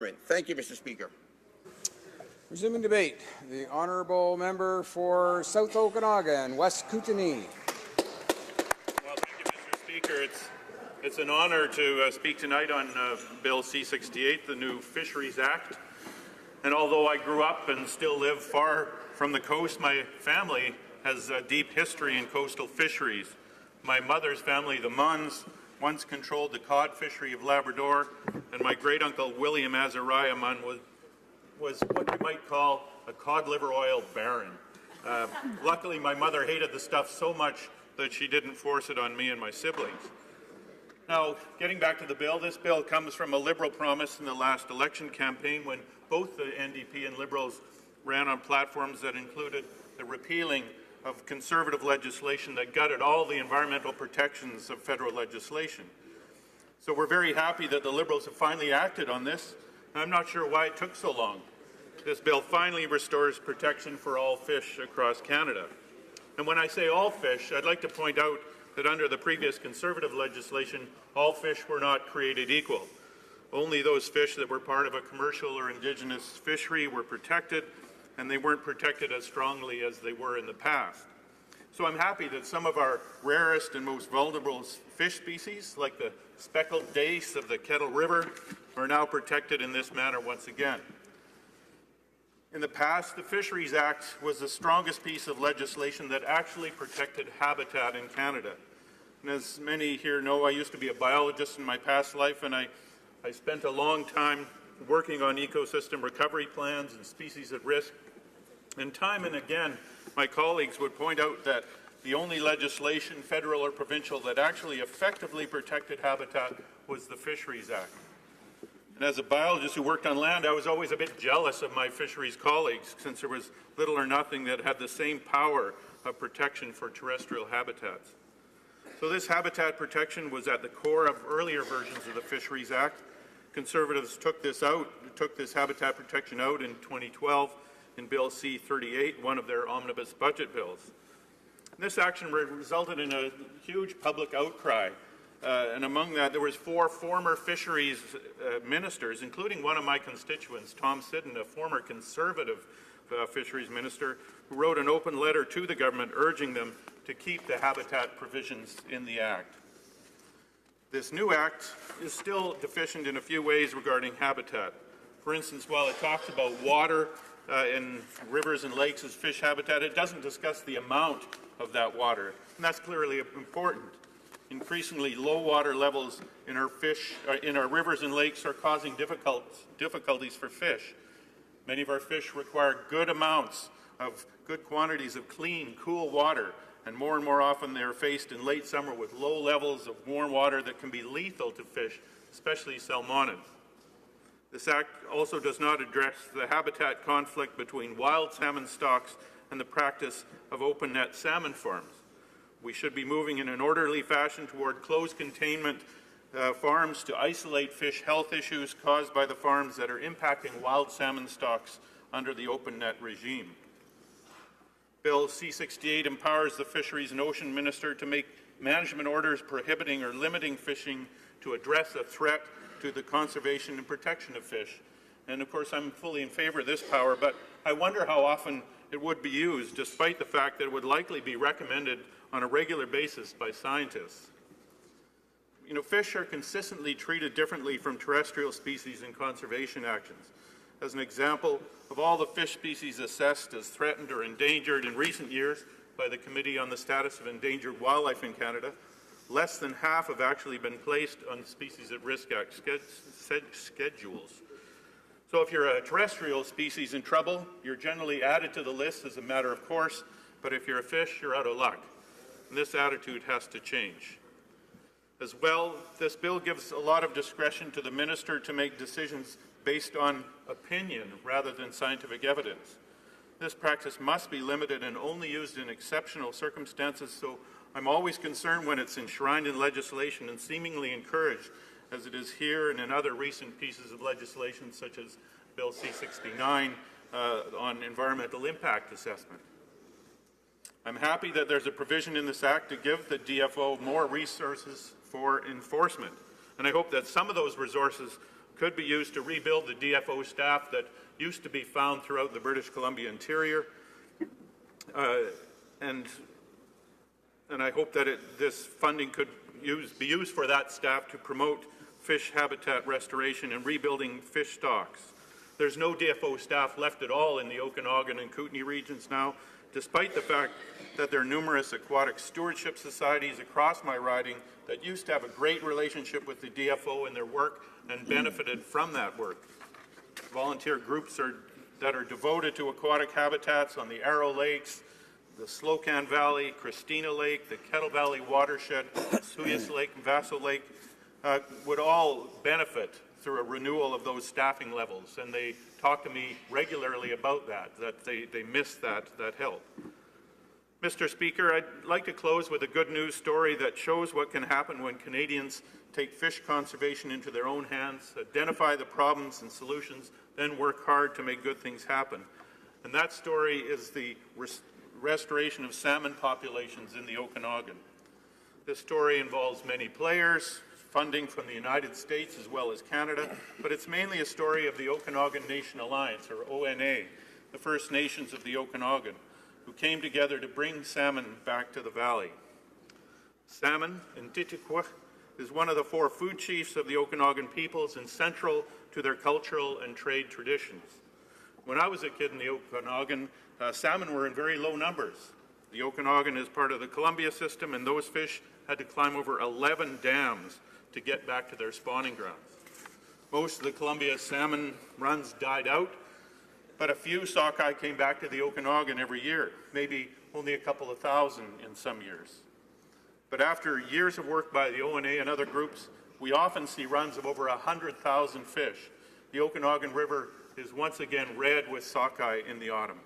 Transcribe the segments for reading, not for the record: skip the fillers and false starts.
Thank you, Mr. Speaker. Resuming debate, the honourable member for South Okanagan and West Kootenay. Well, thank you, Mr. Speaker. It's an honour to speak tonight on Bill C-68, the new Fisheries Act. And although I grew up and still live far from the coast, my family has a deep history in coastal fisheries. My mother's family, the Munns, once controlled the cod fishery of Labrador, and my great-uncle William Azariah Munn was what you might call a cod liver oil baron. Luckily, my mother hated the stuff so much that she didn't force it on me and my siblings. Now, getting back to the bill, this bill comes from a Liberal promise in the last election campaign when both the NDP and Liberals ran on platforms that included the repealing of Conservative legislation that gutted all the environmental protections of federal legislation. So we're very happy that the Liberals have finally acted on this. I'm not sure why it took so long. This bill finally restores protection for all fish across Canada. And when I say all fish, I'd like to point out that under the previous Conservative legislation, all fish were not created equal. Only those fish that were part of a commercial or Indigenous fishery were protected, and they weren't protected as strongly as they were in the past. So I'm happy that some of our rarest and most vulnerable fish species, like the speckled dace of the Kettle River, are now protected in this manner once again. In the past, the Fisheries Act was the strongest piece of legislation that actually protected habitat in Canada. And as many here know, I used to be a biologist in my past life, and I spent a long time working on ecosystem recovery plans and species at risk. And time and again, my colleagues would point out that the only legislation, federal or provincial, that actually effectively protected habitat was the Fisheries Act. And as a biologist who worked on land, I was always a bit jealous of my fisheries colleagues, since there was little or nothing that had the same power of protection for terrestrial habitats. So this habitat protection was at the core of earlier versions of the Fisheries Act. Conservatives took this habitat protection out in 2012 in Bill C-38, one of their omnibus budget bills. And this action resulted in a huge public outcry, and among that there was 4 former fisheries ministers, including one of my constituents, Tom Siddon, a former Conservative fisheries minister, who wrote an open letter to the government urging them to keep the habitat provisions in the Act. This new Act is still deficient in a few ways regarding habitat. For instance, while it talks about water in rivers and lakes as fish habitat, it doesn't discuss the amount of that water, and that's clearly important. Increasingly low water levels in our rivers and lakes are causing difficulties for fish. Many of our fish require good quantities of clean, cool water, and more often they are faced in late summer with low levels of warm water that can be lethal to fish, especially salmonids. This Act also does not address the habitat conflict between wild salmon stocks and the practice of open net salmon farms. We should be moving in an orderly fashion toward closed containment farms to isolate fish health issues caused by the farms that are impacting wild salmon stocks under the open net regime. Bill C-68 empowers the Fisheries and Ocean Minister to make management orders prohibiting or limiting fishing to address a threat to the conservation and protection of fish. And of course, I'm fully in favor of this power, but I wonder how often it would be used, despite the fact that it would likely be recommended on a regular basis by scientists. You know, fish are consistently treated differently from terrestrial species in conservation actions. As an example, of all the fish species assessed as threatened or endangered in recent years by the Committee on the Status of Endangered Wildlife in Canada, less than half have actually been placed on Species at Risk Act schedules. So if you're a terrestrial species in trouble, you're generally added to the list as a matter of course, but if you're a fish, you're out of luck. And this attitude has to change. As well, this bill gives a lot of discretion to the minister to make decisions based on opinion rather than scientific evidence. This practice must be limited and only used in exceptional circumstances, so I'm always concerned when it's enshrined in legislation and seemingly encouraged, as it is here and in other recent pieces of legislation such as Bill C-69 on environmental impact assessment. I'm happy that there's a provision in this Act to give the DFO more resources for enforcement, and I hope that some of those resources could be used to rebuild the DFO staff that used to be found throughout the British Columbia interior. And I hope that this funding could be used for that staff to promote fish habitat restoration and rebuilding fish stocks. There's no DFO staff left at all in the Okanagan and Kootenay regions now, despite the fact that there are numerous aquatic stewardship societies across my riding that used to have a great relationship with the DFO in their work and benefited from that work. Volunteer groups that are devoted to aquatic habitats on the Arrow Lakes, the Slocan Valley, Christina Lake, the Kettle Valley watershed, Suyas Lake, and Vassal Lake would all benefit through a renewal of those staffing levels. And they talk to me regularly about that they miss that help. Mr. Speaker, I'd like to close with a good news story that shows what can happen when Canadians take fish conservation into their own hands, identify the problems and solutions, then work hard to make good things happen. And that story is the restoration of salmon populations in the Okanagan. This story involves many players, funding from the United States as well as Canada, but it's mainly a story of the Okanagan Nation Alliance, or ONA, the First Nations of the Okanagan, who came together to bring salmon back to the valley. Salmon, in Titikwa, is one of the 4 food chiefs of the Okanagan peoples and central to their cultural and trade traditions. When I was a kid in the Okanagan, salmon were in very low numbers. The Okanagan is part of the Columbia system, and those fish had to climb over 11 dams to get back to their spawning grounds. Most of the Columbia salmon runs died out, but a few sockeye came back to the Okanagan every year, maybe only a couple of thousand in some years. But after years of work by the ONA and other groups, we often see runs of over 100,000 fish. The Okanagan River is once again red with sockeye in the autumn.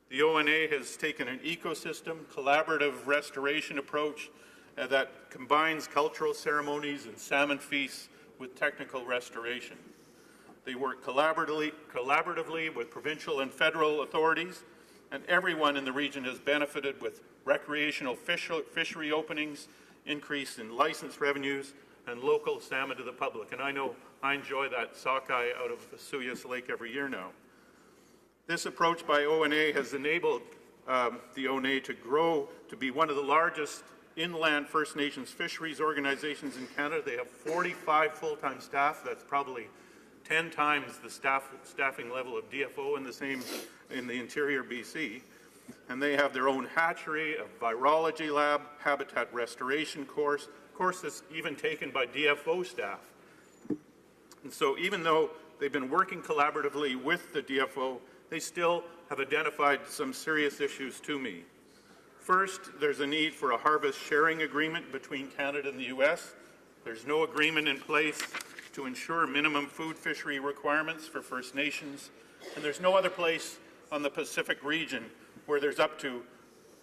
The ONA has taken an ecosystem, collaborative restoration approach that combines cultural ceremonies and salmon feasts with technical restoration. They work collaboratively with provincial and federal authorities, and everyone in the region has benefited with recreational fishery openings, increase in license revenues, and local salmon to the public. And I know I enjoy that sockeye out of the Suyas Lake every year now. This approach by ONA has enabled the ONA to grow to be one of the largest inland First Nations fisheries organizations in Canada. They have 45 full-time staff. That's probably 10 times the staffing level of DFO in the interior BC. And they have their own hatchery, a virology lab, habitat restoration course that's even taken by DFO staff. And so even though they've been working collaboratively with the DFO, they still have identified some serious issues to me. First, there's a need for a harvest sharing agreement between Canada and the U.S. There's no agreement in place to ensure minimum food fishery requirements for First Nations, and there's no other place on the Pacific region where there's up to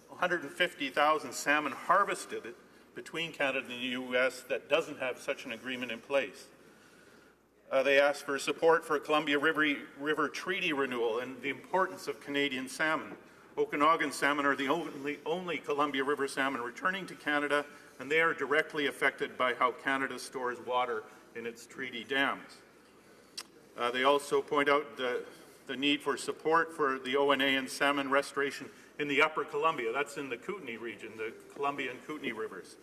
150,000 salmon harvested between Canada and the U.S. that doesn't have such an agreement in place. They asked for support for Columbia River Treaty renewal and the importance of Canadian salmon. Okanagan salmon are the only Columbia River salmon returning to Canada, and they are directly affected by how Canada stores water in its treaty dams. They also point out the need for support for the ONA and salmon restoration in the Upper Columbia. That's in the Kootenay region, the Columbia and Kootenay rivers.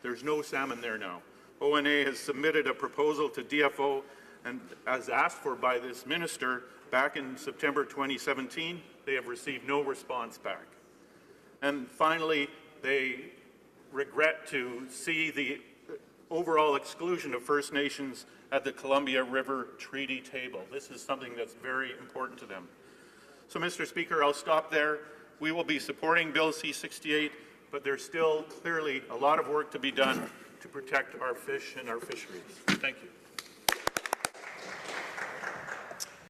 There's no salmon there now. ONA has submitted a proposal to DFO, and as asked for by this minister back in September 2017, they have received no response back. And finally, they regret to see the overall exclusion of First Nations at the Columbia River Treaty table. This is something that's very important to them. So, Mr. Speaker, I'll stop there. We will be supporting Bill C-68, but there's still clearly a lot of work to be done to protect our fish and our fisheries. Thank you.